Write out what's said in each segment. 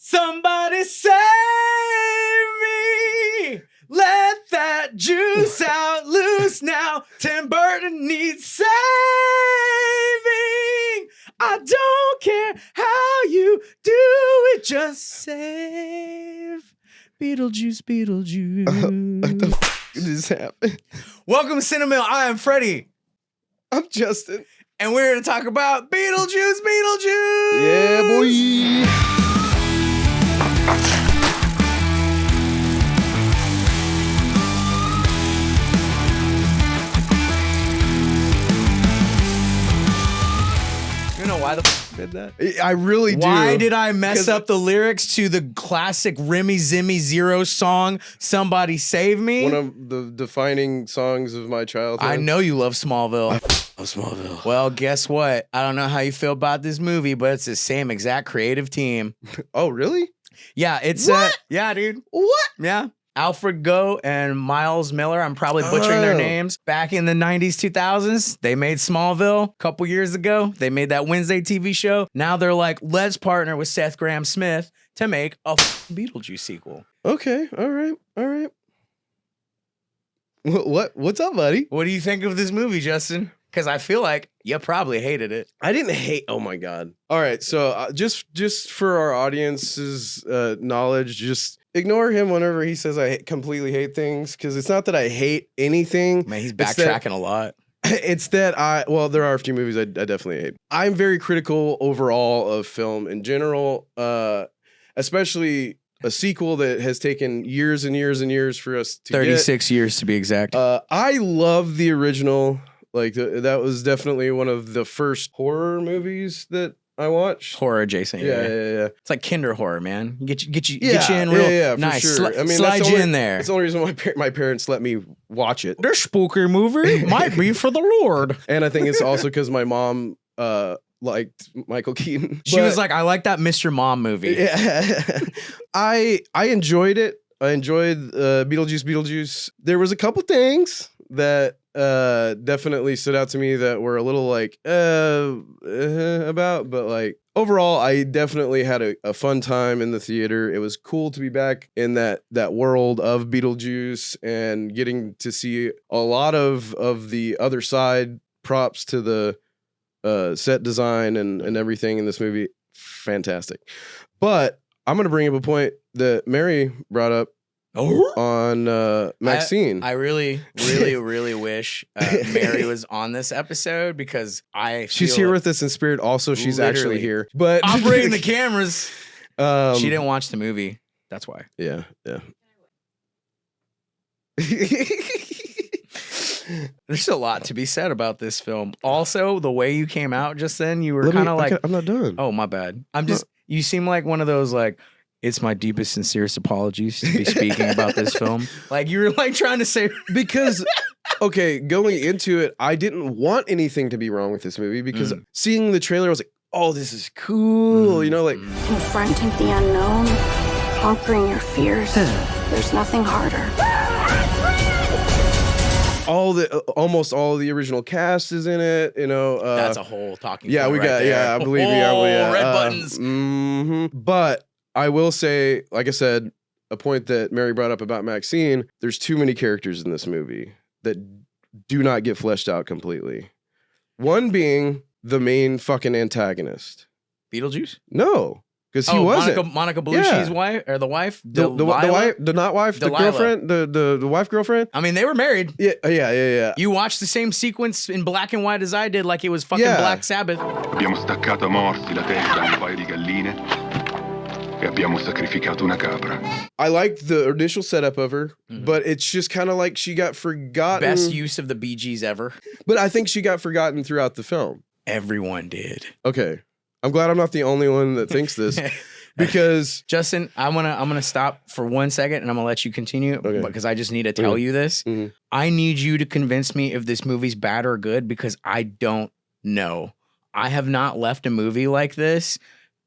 Somebody save me. Let that juice out loose now. Tim Burton needs saving. I don't care how you do it. Just save Beetlejuice, Beetlejuice. What the f just happened? Welcome to CineMeal. I am Freddy. I'm Justin. And we're here to talk about Beetlejuice, Beetlejuice. Yeah, boy. You know why the f did that? I really do. Why did I mess up the lyrics to the classic Remy Zimmy Zero song, Somebody Save Me? One of the defining songs of my childhood. I know you love Smallville. I love Smallville. Well, guess what? I don't know how you feel about this movie, but it's the same exact creative team. Oh, really? Yeah, it's What? yeah, dude. What? Yeah. Alfred Goh and Miles Miller, I'm probably butchering their names. Back in the 90s, 2000s, they made Smallville a couple years ago. They made that Wednesday TV show. Now they're like, let's partner with Seth Grahame-Smith to make a Beetlejuice sequel. Okay. All right. All right. What's up, buddy? What do you think of this movie, Justin? Because I feel like you probably hated it. I didn't hate. Oh my god. All right. So just for our audience's knowledge, just ignore him whenever he says I completely hate things, because it's not that I hate anything. Man, he's backtracking a lot. It's that well, there are a few movies I definitely hate. I'm very critical overall of film in general, especially a sequel that has taken years and years and years for us to 36 years to be exact. I love the original. Like that was definitely one of the first horror movies that I watched. Horror adjacent. Yeah. It's like kinder horror, man. Get you Yeah, in real yeah, nice. for sure. I mean, slide you in there. That's the only reason why my parents let me watch it. This spooky movie might be for the Lord. And I think it's also because my mom liked Michael Keaton. She was like, I like that Mr. Mom movie. Yeah. I enjoyed it. I enjoyed Beetlejuice. There was a couple things that definitely stood out to me that were a little like about, but like overall I definitely had a fun time in the theater. It was cool to be back in that world of Beetlejuice and getting to see a lot of the other side. Props to the set design and everything in this movie. Fantastic. But I'm gonna bring up a point that Mary brought up on Maxine. I really, really, really wish Mary was on this episode, because she's here with us in spirit. Also, she's actually here, but operating the cameras. She didn't watch the movie. That's why. Yeah. There's a lot to be said about this film. Also, the way you came out just then, you were kind of like, I'm not done. Oh, my bad. You seem like one of those like, it's my deepest, sincerest apologies to be speaking about this film. Like you were like trying to say, because, okay, going into it, I didn't want anything to be wrong with this movie, because seeing the trailer, I was like, oh, this is cool. You know, like confronting the unknown, conquering your fears. There's nothing harder. Almost all of the original cast is in it. You know, that's a whole talking. Yeah, we got. There. Yeah, I believe you. Red buttons. But I will say, like I said, a point that Mary brought up about Maxine, there's too many characters in this movie that do not get fleshed out completely. One being the main fucking antagonist. Beetlejuice? No, because he wasn't. Monica Bellucci's wife, or the wife? The wife, the girlfriend, the wife girlfriend. I mean, they were married. Yeah. You watched the same sequence in black and white as I did, like it was fucking Black Sabbath. Abbiamo staccato a morsi la testa a un paio di galline. Abbiamo sacrificato una capra. I liked the initial setup of her, but it's just kind of like she got forgotten. Best use of the Bee Gees ever. But I think she got forgotten throughout the film. Everyone did. Okay. I'm glad I'm not the only one that thinks this. Because Justin, I'm gonna stop for 1 second and I'm gonna let you continue, because I just need to tell you this. I need you to convince me if this movie's bad or good, because I don't know. I have not left a movie like this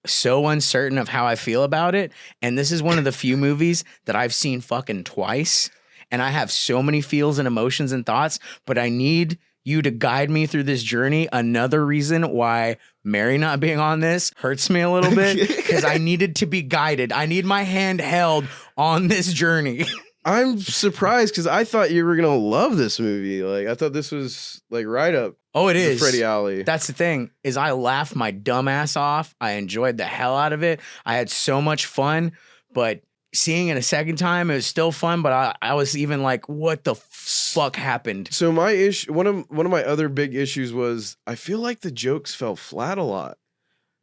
so uncertain of how I feel about it. And this is one of the few movies that I've seen fucking twice. And I have so many feels and emotions and thoughts, but I need you to guide me through this journey. Another reason why Mary not being on this hurts me a little bit because I needed to be guided. I need my hand held on this journey. I'm surprised because I thought you were gonna love this movie. Like I thought this was like right up. Oh, it is Freddy Alley. That's the thing is I laughed my dumb ass off. I enjoyed the hell out of it. I had so much fun, but seeing it a second time, it was still fun. But I was even like, what the fuck happened? So my issue, one of my other big issues was I feel like the jokes fell flat a lot.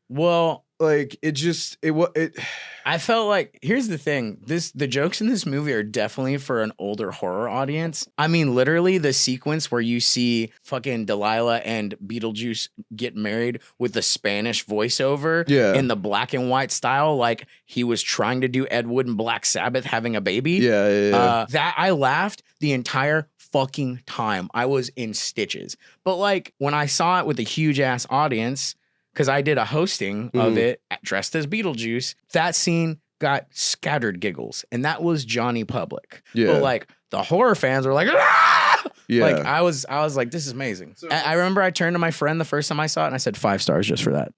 Well, like I felt like here's the thing. The jokes in this movie are definitely for an older horror audience. I mean, literally the sequence where you see fucking Delilah and Beetlejuice get married with the Spanish voiceover in the black and white style, like he was trying to do Ed Wood and Black Sabbath having a baby. Yeah. That I laughed the entire fucking time. I was in stitches. But like when I saw it with a huge ass audience, because I did a hosting of it dressed as Beetlejuice, that scene got scattered giggles. And that was Johnny Public. Yeah. But like the horror fans were like, ah! Yeah. Like I was like, this is amazing. So, I remember I turned to my friend the first time I saw it and I said 5 stars just for that.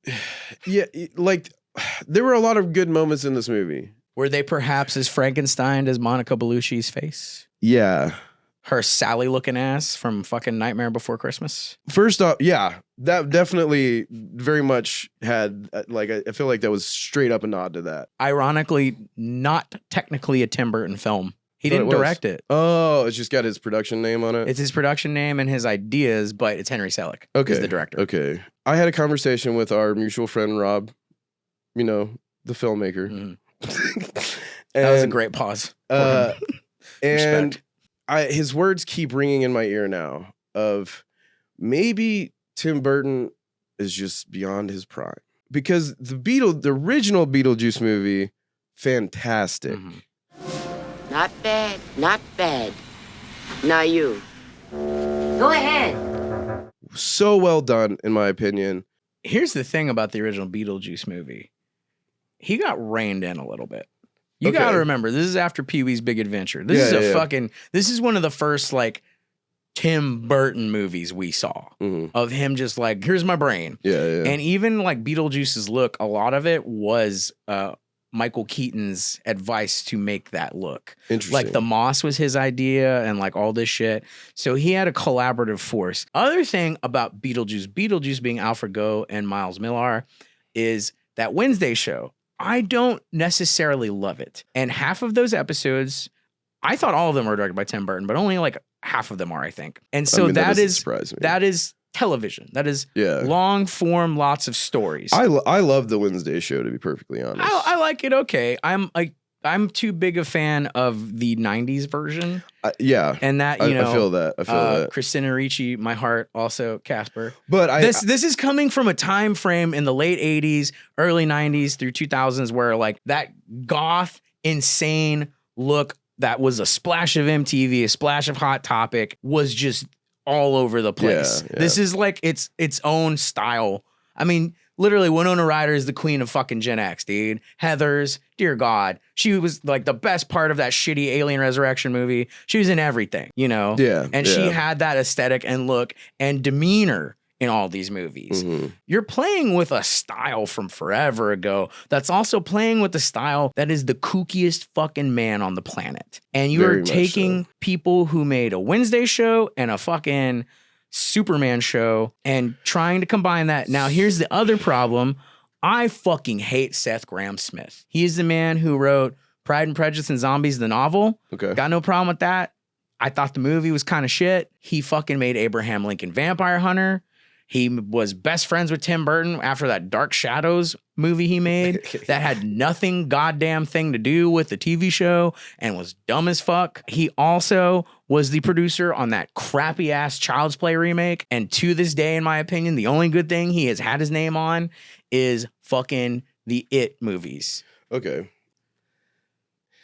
Yeah. Like there were a lot of good moments in this movie. Were they perhaps as Frankenstein as Monica Bellucci's face? Yeah. Her Sally looking ass from fucking Nightmare Before Christmas? First off, yeah, that definitely very much had like I feel like that was straight up a nod to that. Ironically, not technically a Tim Burton film. He didn't direct it. Oh, it's just got his production name on it. It's his production name and his ideas, but it's Henry Selick. Okay, He's the director. Okay, I had a conversation with our mutual friend Rob, you know, the filmmaker. That was a great pause. And Respect. His words keep ringing in my ear now of maybe Tim Burton is just beyond his prime because the original Beetlejuice movie, fantastic. Not bad, not bad. Now you. Go ahead. So well done, in my opinion. Here's the thing about the original Beetlejuice movie. He got reined in a little bit. You got to remember, this is after Pee-wee's Big Adventure. This is one of the first like Tim Burton movies we saw of him just like, here's my brain. Yeah. And even like Beetlejuice's look, a lot of it was Michael Keaton's advice to make that look. Interesting. Like the moss was his idea and like all this shit. So he had a collaborative force. Other thing about Beetlejuice being Alfred Goh and Miles Millar is that Wednesday show. I don't necessarily love it. And half of those episodes, I thought all of them were directed by Tim Burton, but only like half of them are, I think. And so that is television. That is long form, lots of stories. I love the Wednesday show, to be perfectly honest. I like it okay. I'm too big a fan of the 90s version. And that, I feel that. Christina Ricci, my heart, also Casper. But this is coming from a time frame in the late 80s, early 90s through 2000s where like that goth, insane look that was a splash of MTV, a splash of Hot Topic was just all over the place. Yeah. This is like its own style. I mean, literally, Winona Ryder is the queen of fucking Gen X, dude. Heathers, dear God. She was like the best part of that shitty Alien Resurrection movie. She was in everything, you know? Yeah. And she had that aesthetic and look and demeanor in all these movies. You're playing with a style from forever ago that's also playing with the style that is the kookiest fucking man on the planet. And you are taking people who made a Wednesday show and a fucking Superman show and trying to combine that. Now, here's the other problem. I fucking hate Seth Grahame-Smith. He is the man who wrote Pride and Prejudice and Zombies, the novel. Okay. Got no problem with that. I thought the movie was kind of shit. He fucking made Abraham Lincoln Vampire Hunter. He was best friends with Tim Burton after that Dark Shadows movie he made that had nothing goddamn thing to do with the TV show and was dumb as fuck. He also was the producer on that crappy ass Child's Play remake. And to this day, in my opinion, the only good thing he has had his name on is fucking the It movies. Okay.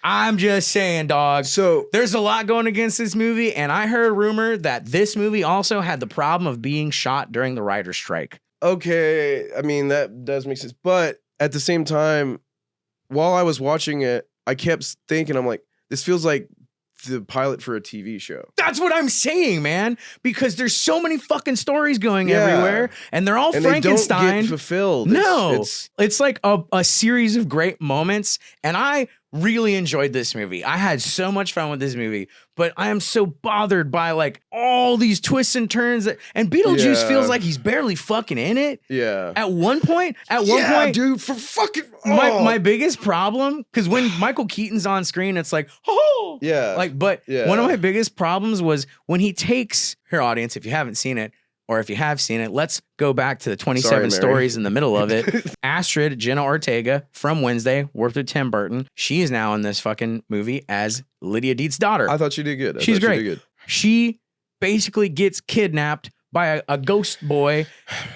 I'm just saying, dog. So there's a lot going against this movie, and I heard a rumor that this movie also had the problem of being shot during the writer's strike. Okay, I mean, that does make sense. But at the same time, while I was watching it, I kept thinking, I'm like, this feels like the pilot for a TV show. That's what I'm saying, man. Because there's so many fucking stories going everywhere, and they're all Frankenstein. They don't get fulfilled. No, it's like a series of great moments, and I really enjoyed this movie. I had so much fun with this movie, but I am so bothered by like all these twists and turns and Beetlejuice feels like he's barely fucking in it. Yeah. At one point, dude, for fucking my biggest problem, because when Michael Keaton's on screen, it's like, oh yeah. Like, but one of my biggest problems was when he takes her audience, if you haven't seen it, or if you have seen it, let's go back to the 27 stories in the middle of it. Astrid, Jenna Ortega from Wednesday, worked with Tim Burton. She is now in this fucking movie as Lydia Deet's daughter. I thought she did good. She's great. She basically gets kidnapped by a ghost boy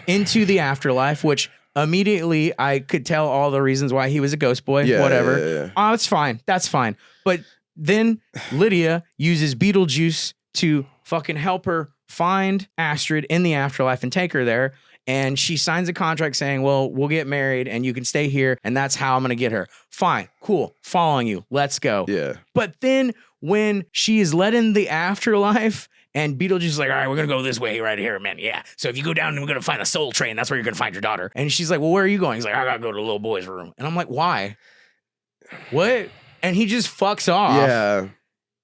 into the afterlife, which immediately I could tell all the reasons why he was a ghost boy. Whatever. Yeah. Oh, it's fine. That's fine. But then Lydia uses Beetlejuice to fucking help her find Astrid in the afterlife and take her there. And she signs a contract saying, well, we'll get married and you can stay here. And that's how I'm going to get her. Fine. Cool. Following you. Let's go. Yeah. But then when she is led in the afterlife and Beetlejuice is like, all right, we're going to go this way right here, man. Yeah. So if you go down and we're going to find a soul train, that's where you're going to find your daughter. And she's like, well, where are you going? He's like, I got to go to the little boy's room. And I'm like, why? What? And he just fucks off.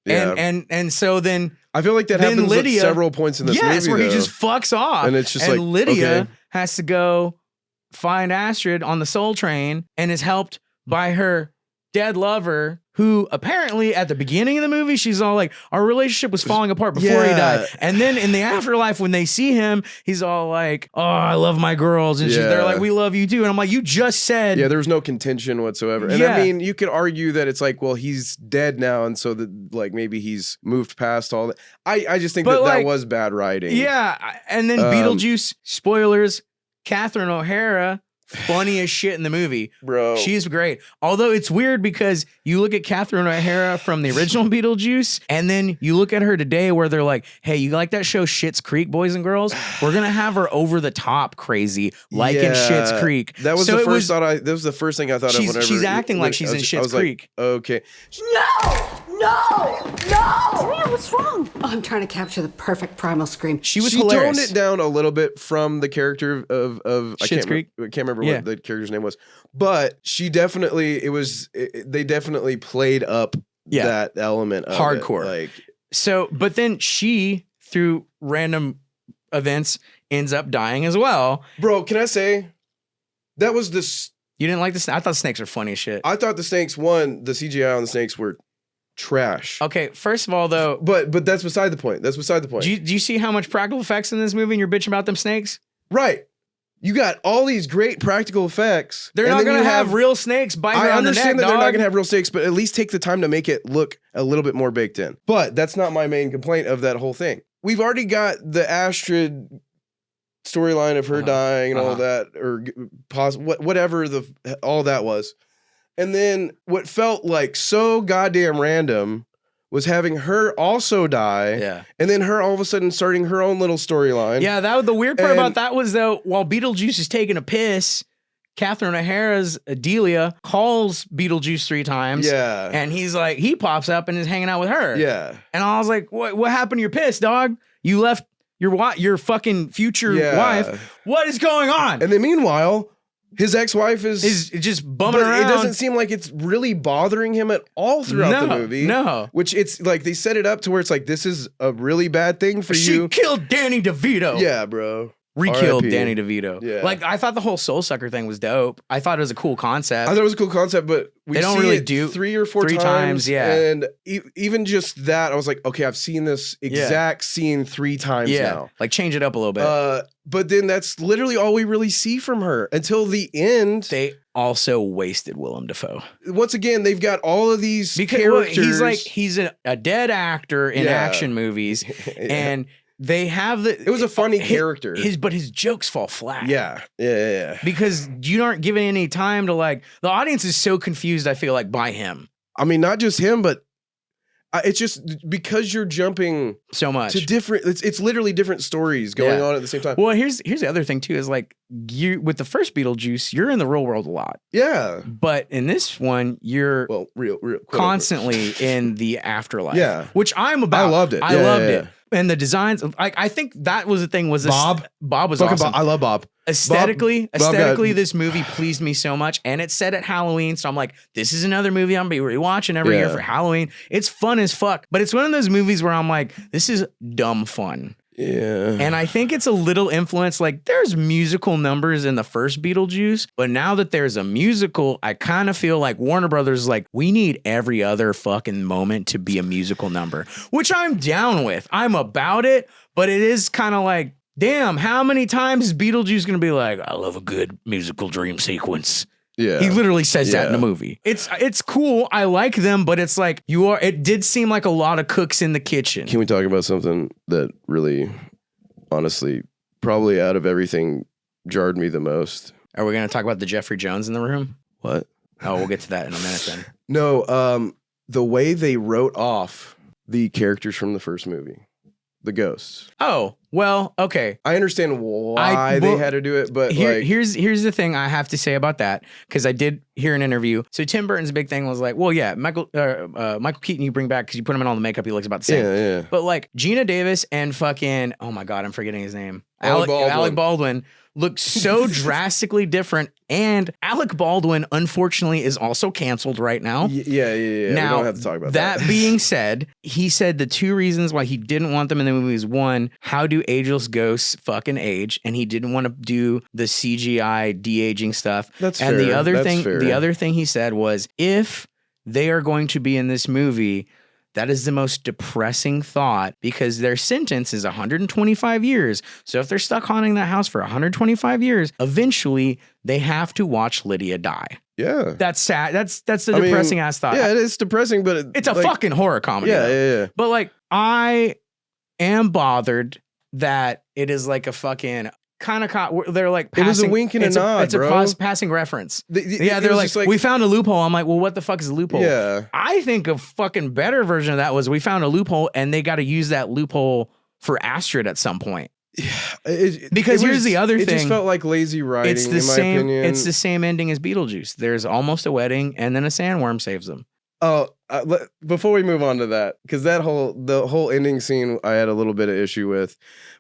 Yeah. And so then I feel like that happens at several points in this movie. Yes, where he just fucks off. And it's just like Lydia has to go find Astrid on the soul train and is helped by her dead lover, who apparently at the beginning of the movie, she's all like, our relationship was falling apart before he died. And then in the afterlife, when they see him, he's all like, oh, I love my girls. And they're like, we love you too. And I'm like, you just said. Yeah, there was no contention whatsoever. And I mean, you could argue that it's like, well, he's dead now. And so that like maybe he's moved past all that. I just think that was bad writing. Yeah. And then Beetlejuice, spoilers, Catherine O'Hara, funny as shit in the movie, bro. She's great. Although it's weird because you look at Catherine O'Hara from the original Beetlejuice, and then you look at her today, where they're like, "Hey, you like that show Schitt's Creek, boys and girls? We're gonna have her over the top crazy, like in Schitt's Creek." That was the first thought. That was the first thing I thought of. Whenever she's acting like she's in Schitt's Creek. Like, okay. No! Serena, what's wrong? Oh, I'm trying to capture the perfect primal scream. She hilarious. Toned it down a little bit from the character of Schitt's Creek. I can't remember what the character's name was, but she definitely they definitely played up that element of hardcore. But then she, through random events, ends up dying as well. Bro, can I say that was this? You didn't like the snakes? I thought snakes were funny as shit. I thought the snakes, the CGI on the snakes were trash. Okay, first of all, though, but that's beside the point. That's beside the point. Do you see how much practical effects in this movie, and you're bitching about them snakes? Right. You got all these great practical effects. They're not going to have real snakes bite her on the neck, I understand that dog. they're not going to have real snakes, but at least take the time to make it look a little bit more baked in. But that's not my main complaint of that whole thing. We've already got the Astrid storyline of her dying and all that, or whatever all that was. And then what felt like so goddamn random was having her also die. Yeah. And then her all of a sudden starting her own little storyline. Yeah, the weird part about that was, though, while Beetlejuice is taking a piss, Catherine O'Hara's Adelia calls Beetlejuice 3 times. Yeah. And he's like, he pops up and is hanging out with her. Yeah. And I was like, what happened to your piss, dog? You left your fucking future wife. What is going on? And then meanwhile, his ex-wife is just bumming around. It doesn't seem like it's really bothering him at all throughout the movie. No. Which it's like they set it up to where it's like, this is a really bad thing for you. She killed Danny DeVito. Yeah, bro. Re-killed RIP. Danny DeVito. Yeah. Like, I thought the whole Soul Sucker thing was dope. I thought it was a cool concept. I thought it was a cool concept, but they don't really do 3 or 4 times. Yeah. And even just that, I was like, okay, I've seen this exact scene 3 times now. Like, change it up a little bit. But then that's literally all we really see from her until the end. They also wasted Willem Dafoe. Once again, they've got all of these characters. He's a dead actor in action movies, and they have it was a funny character. But his jokes fall flat. Yeah. Because you aren't giving any time to, like, the audience is so confused, I feel like, by him. I mean, not just him, but it's just because you're jumping so much to different. It's literally different stories going on at the same time. Well, here's the other thing too, is like with the first Beetlejuice, you're in the real world a lot. Yeah. But in this one, you're real constantly in the afterlife. Yeah. Which I'm about. I loved it. I loved it. And the designs, I think that was the thing. Was Bob? Bob was Fucking awesome. I love Bob. Aesthetically, Bob this movie pleased me so much, and it's set at Halloween, so I'm like, this is another movie I'm gonna be rewatching every year for Halloween. It's fun as fuck, but it's one of those movies where I'm like, this is dumb fun. Yeah. And I think it's a little influence. Like, there's musical numbers in the first Beetlejuice, but now that there's a musical, I kind of feel like Warner Brothers is like, we need every other fucking moment to be a musical number, which I'm down with. I'm about it, but it is kind of like, damn, how many times is Beetlejuice going to be like, I love a good musical dream sequence? Yeah. He literally says that in the movie. It's cool. I like them, but it's like it did seem like a lot of cooks in the kitchen. Can we talk about something that really, honestly, probably out of everything jarred me the most? Are we going to talk about the Jeffrey Jones in the room? What? Oh, we'll get to that in a minute then. No, the way they wrote off the characters from the first movie. The ghosts. Oh, well, okay. I understand why they had to do it, but here's the thing I have to say about that, because I did hear an interview. So Tim Burton's big thing was like, well, yeah, Michael Keaton you bring back because you put him in all the makeup, he looks about the same. Yeah. But like Gina Davis and fucking, oh my God, I'm forgetting his name. Alec Baldwin look so drastically different, and Alec Baldwin unfortunately is also canceled right now. Yeah. Now, we don't have to talk about that. That being said, he said the two reasons why he didn't want them in the movie is, one, how do ageless ghosts fucking age? And he didn't want to do the CGI de-aging stuff. That's and fair. the other That's thing, fair. the other thing he said was, if they are going to be in this movie, that is the most depressing thought, because their sentence is 125 years. So if they're stuck haunting that house for 125 years, eventually they have to watch Lydia die. Yeah. That's sad. That's the depressing ass thought. Yeah, it is depressing, but It's a fucking horror comedy. Yeah. But like, I am bothered that it is like a fucking kind of they're like passing, it was a wink and a nod, it's bro. a passing reference. Yeah, they're like, we found a loophole. I'm like, well, what the fuck is a loophole? Yeah. I think a fucking better version of that was, we found a loophole and they got to use that loophole for Astrid at some point. Because here's the other thing. It just felt like lazy writing, it's the in my same, opinion. It's the same ending as Beetlejuice. There's almost a wedding and then a sandworm saves them. Oh, before we move on to that, because the whole ending scene I had a little bit of issue with,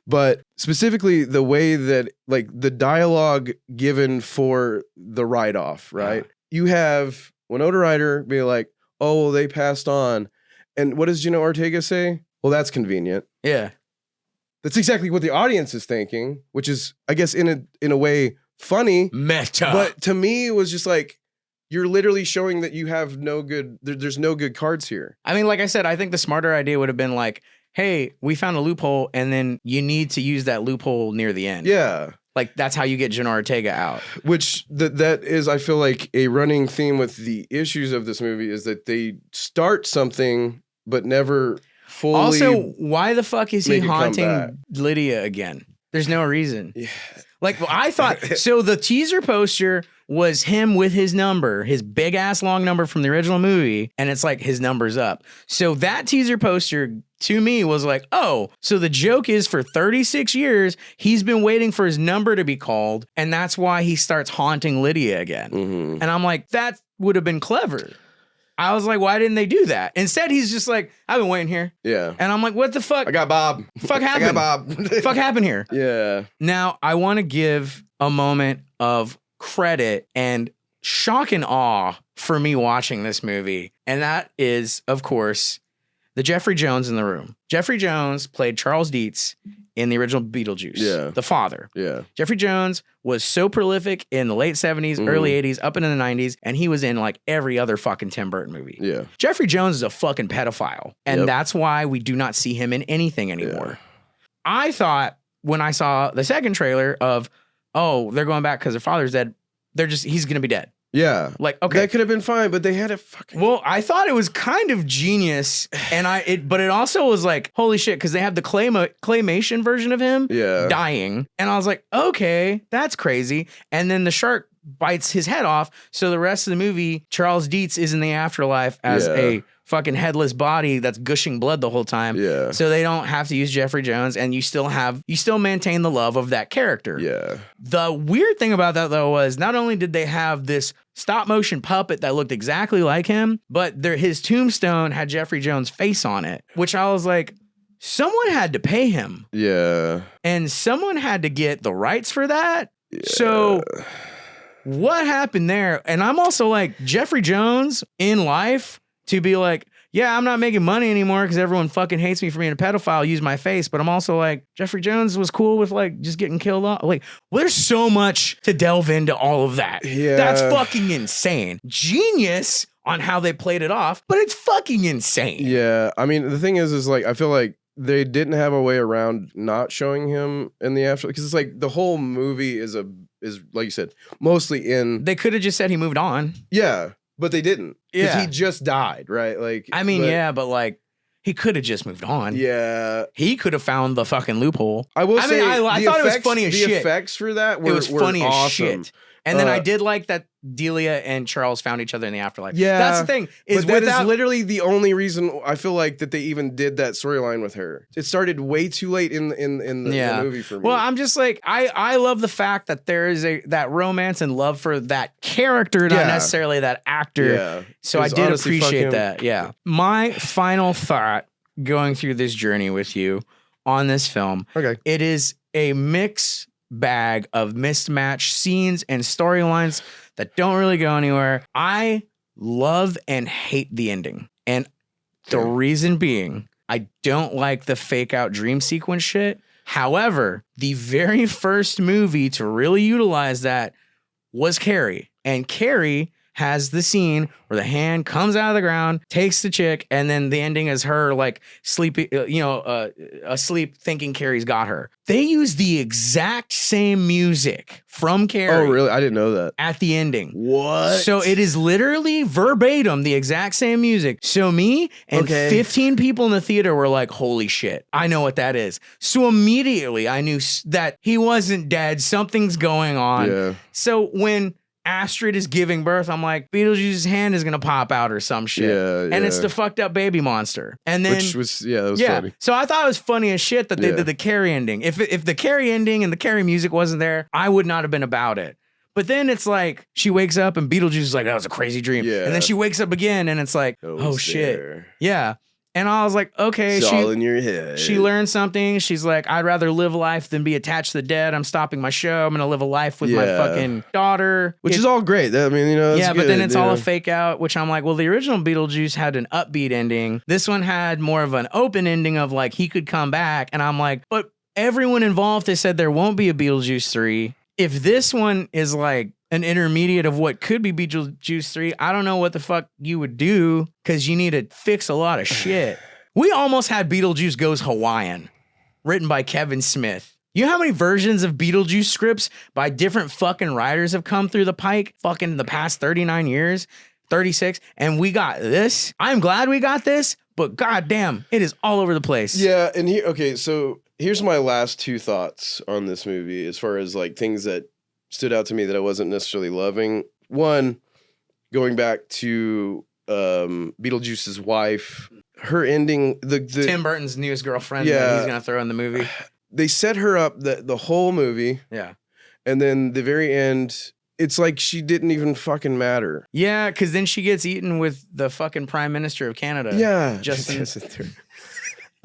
but specifically the way that, like, the dialogue given for the write-off, right? Yeah. You have Winona Ryder be like, oh, well, they passed on. And what does Jenna Ortega say? Well, that's convenient. Yeah. That's exactly what the audience is thinking, which is, I guess, in a way, funny. Meta. But to me, it was just like, you're literally showing that you have no good, there's no good cards here. I mean, like I said, I think the smarter idea would have been like, hey, we found a loophole, and then you need to use that loophole near the end. Yeah. Like, that's how you get Jenna Ortega out. Which that is, I feel like, a running theme with the issues of this movie is that they start something but never fully. Also, why the fuck is he haunting Lydia again? There's no reason. Yeah. Like, I thought, so the teaser poster was him with his number, his big ass long number from the original movie, and it's like his number's up. So that teaser poster to me was like, oh, so the joke is for 36 years, he's been waiting for his number to be called, and that's why he starts haunting Lydia again. Mm-hmm. And I'm like, that would have been clever. I was like, why didn't they do that? Instead, he's just like, I've been waiting here. Yeah. And I'm like, what the fuck? I got Bob. Fuck happened? I got Bob. Fuck happened here? Yeah. Now, I want to give a moment of credit and shock and awe for me watching this movie. And that is, of course, the Jeffrey Jones in the room. Jeffrey Jones played Charles Dietz in the original Beetlejuice, the father. Yeah. Jeffrey Jones was so prolific in the late 70s, early 80s, up into the 90s, and he was in like every other fucking Tim Burton movie. Yeah. Jeffrey Jones is a fucking pedophile, and that's why we do not see him in anything anymore. Yeah. I thought when I saw the second trailer of, oh, they're going back because their father's dead, he's going to be dead. Yeah. Like, okay. That could have been fine, but they had a fucking. Well, I thought it was kind of genius, and but it also was like, holy shit, because they have the claymation version of him dying. And I was like, okay, that's crazy. And then the shark bites his head off. So the rest of the movie, Charles Dietz is in the afterlife as a fucking headless body that's gushing blood the whole time. Yeah. So they don't have to use Jeffrey Jones, and you still maintain the love of that character. Yeah. The weird thing about that though was not only did they have this stop motion puppet that looked exactly like him, but his tombstone had Jeffrey Jones' face on it, which I was like, someone had to pay him. Yeah. And someone had to get the rights for that. Yeah. So what happened there? And I'm also like, Jeffrey Jones in life to be like, yeah, I'm not making money anymore because everyone fucking hates me for being a pedophile, use my face. But I'm also like, Jeffrey Jones was cool with like just getting killed off. Like, well, there's so much to delve into all of that. Yeah. That's fucking insane. Genius on how they played it off, but it's fucking insane. Yeah. I mean, the thing is like, I feel like they didn't have a way around not showing him in the afterlife, because it's like the whole movie is like you said, mostly in. They could have just said he moved on. Yeah, but they didn't. Because Yeah. he just died, right? Like, I mean, but like he could have just moved on. Yeah, he could have found the fucking loophole. I say, I thought it was funny as shit. The effects for that were funny awesome. as shit. And then I did like that Delia and Charles found each other in the afterlife. Yeah, that's the thing. But that is literally the only reason I feel like that they even did that storyline with her. It started way too late in the movie for me. Well, I'm just like, I love the fact that there is that romance and love for that character, not necessarily that actor. Yeah. So I did appreciate that. Yeah. My final thought going through this journey with you on this film. Okay. It is a mix bag of mismatched scenes and storylines that don't really go anywhere. I love and hate the ending. And the reason being, I don't like the fake out dream sequence shit. However, the very first movie to really utilize that was Carrie. And Carrie has the scene where the hand comes out of the ground, takes the chick, and then the ending is her like sleepy, asleep, thinking Carrie's got her. They use the exact same music from Carrie. Oh, really? I didn't know that. At the ending. What? So it is literally verbatim the exact same music. So me and 15 people in the theater were like, holy shit, I know what that is. So immediately I knew that he wasn't dead. Something's going on. Yeah. So when Astrid is giving birth, I'm like, Beetlejuice's hand is gonna pop out or some shit. Yeah, and it's the fucked up baby monster. And then which was that was funny. So I thought it was funny as shit that they did the Carrie ending. If the Carrie ending and the Carrie music wasn't there, I would not have been about it. But then it's like she wakes up and Beetlejuice is like, that was a crazy dream. Yeah. And then she wakes up again and it's like, oh shit. There. Yeah. And I was like, okay, it's all in your head. She learned something. She's like, I'd rather live life than be attached to the dead. I'm stopping my show. I'm going to live a life with my fucking daughter. Which is all great. I mean, yeah, good, but then it's all a fake out, which I'm like, well, the original Beetlejuice had an upbeat ending. This one had more of an open ending of like, he could come back. And I'm like, but everyone involved has said there won't be a Beetlejuice 3. If this one is like an intermediate of what could be Beetlejuice 3, I don't know what the fuck you would do because you need to fix a lot of shit. We almost had Beetlejuice Goes Hawaiian, written by Kevin Smith. You know how many versions of Beetlejuice scripts by different fucking writers have come through the pike fucking in the past 39 years, 36, and we got this? I'm glad we got this, but goddamn, it is all over the place. Yeah, and so here's my last two thoughts on this movie as far as like things that stood out to me that I wasn't necessarily loving. One, going back to Beetlejuice's wife, her ending, the Tim Burton's newest girlfriend that he's gonna throw in the movie. They set her up the whole movie. Yeah. And then the very end, it's like she didn't even fucking matter. Yeah, because then she gets eaten with the fucking Prime Minister of Canada. Yeah. Justin.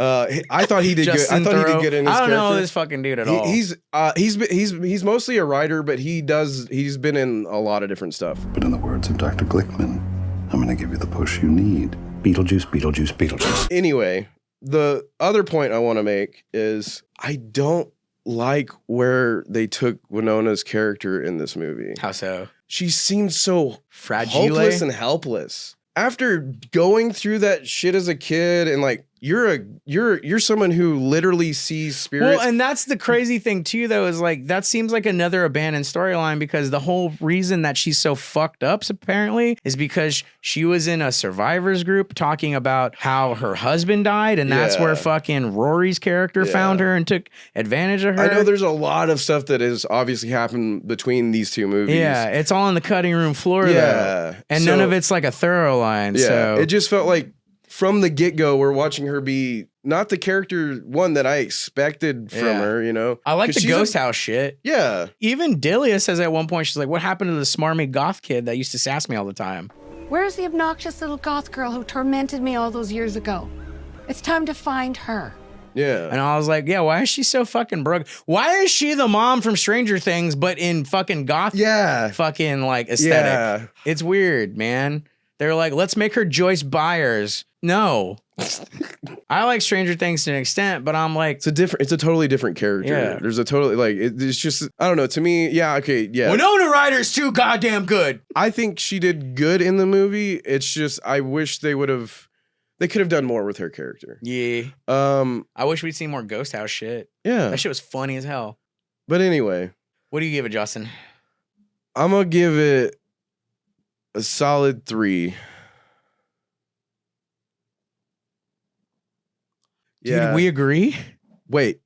I thought he did good. I thought he did good in his I don't character. know this fucking dude at all. He's mostly a writer, but he's been in a lot of different stuff. But in the words of Dr. Glickman, I'm gonna give you the push you need. Beetlejuice, Beetlejuice, Beetlejuice. Anyway, the other point I want to make is I don't like where they took Winona's character in this movie. How so? She seemed so fragile, hopeless and helpless. After going through that shit as a kid and like you're someone who literally sees spirits. Well, and that's the crazy thing too, though, is like that seems like another abandoned storyline because the whole reason that she's so fucked up apparently is because she was in a survivors group talking about how her husband died, and that's where fucking Rory's character found her and took advantage of her. I know there's a lot of stuff that has obviously happened between these two movies. Yeah, it's all on the cutting room floor though, and none of it's like a thorough line. Yeah, so it just felt like from the get-go, we're watching her be not the character one that I expected from her, you know? I like the ghost house shit. Yeah. Even Delia says at one point, she's like, what happened to the smarmy goth kid that used to sass me all the time? Where's the obnoxious little goth girl who tormented me all those years ago? It's time to find her. Yeah. And I was like, yeah, why is she so fucking broke? Why is she the mom from Stranger Things, but in fucking goth fucking like aesthetic? Yeah. It's weird, man. They're like, let's make her Joyce Byers. No. I like Stranger Things to an extent, but I'm like, it's a totally different character. Yeah. There's a totally like it's just I don't know. To me, Winona Ryder's too goddamn good. I think she did good in the movie. It's just I wish they could have done more with her character. Yeah. I wish we'd seen more Ghost House shit. Yeah. That shit was funny as hell. But anyway. What do you give it, Justin? I'm gonna give it a solid 3. Dude, we agree? Wait,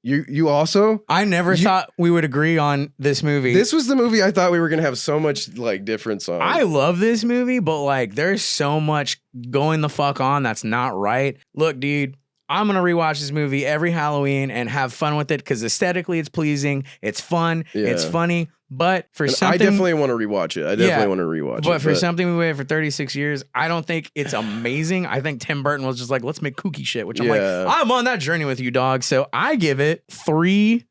you also? I never thought we would agree on this movie. This was the movie I thought we were gonna have so much like difference on. I love this movie, but like there's so much going the fuck on that's not right. Look, dude, I'm gonna rewatch this movie every Halloween and have fun with it because aesthetically it's pleasing, it's fun, it's funny. But for something, I definitely want to rewatch it. I definitely want to rewatch it. But for something we waited for 36 years, I don't think it's amazing. I think Tim Burton was just like, let's make kooky shit, which I'm like, I'm on that journey with you, dog. So I give it 3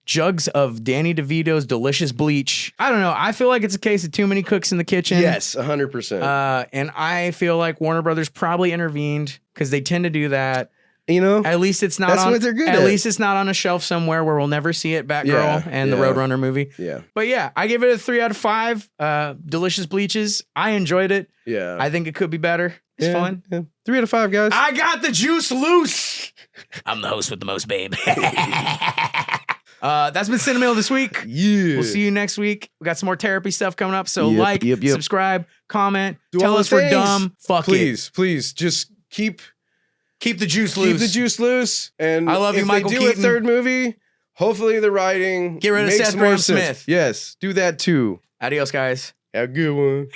jugs of Danny DeVito's delicious bleach. I don't know. I feel like it's a case of too many cooks in the kitchen. Yes, 100%. And I feel like Warner Brothers probably intervened because they tend to do that. You know, at least it's not that's on. What they're good at at. least it's not on a shelf somewhere where we'll never see it. Batgirl and the Roadrunner movie. Yeah, but yeah, I give it a 3 out of 5. Delicious bleaches. I enjoyed it. Yeah, I think it could be better. It's fun. Yeah. 3 out of 5, guys. I got the juice loose. I'm the host with the most, babe. That's been CineMeal this week. Yeah, we'll see you next week. We got some more therapy stuff coming up. So subscribe, comment, do tell us we're dumb. Fuck it. Please, just keep the juice loose. Keep the juice loose. And I love you, Michael Keaton. If they do Keaton. a third movie, hopefully the writing get rid of makes Seth more Graham sense. Smith. Yes, do that too. Adios, guys. Have a good one.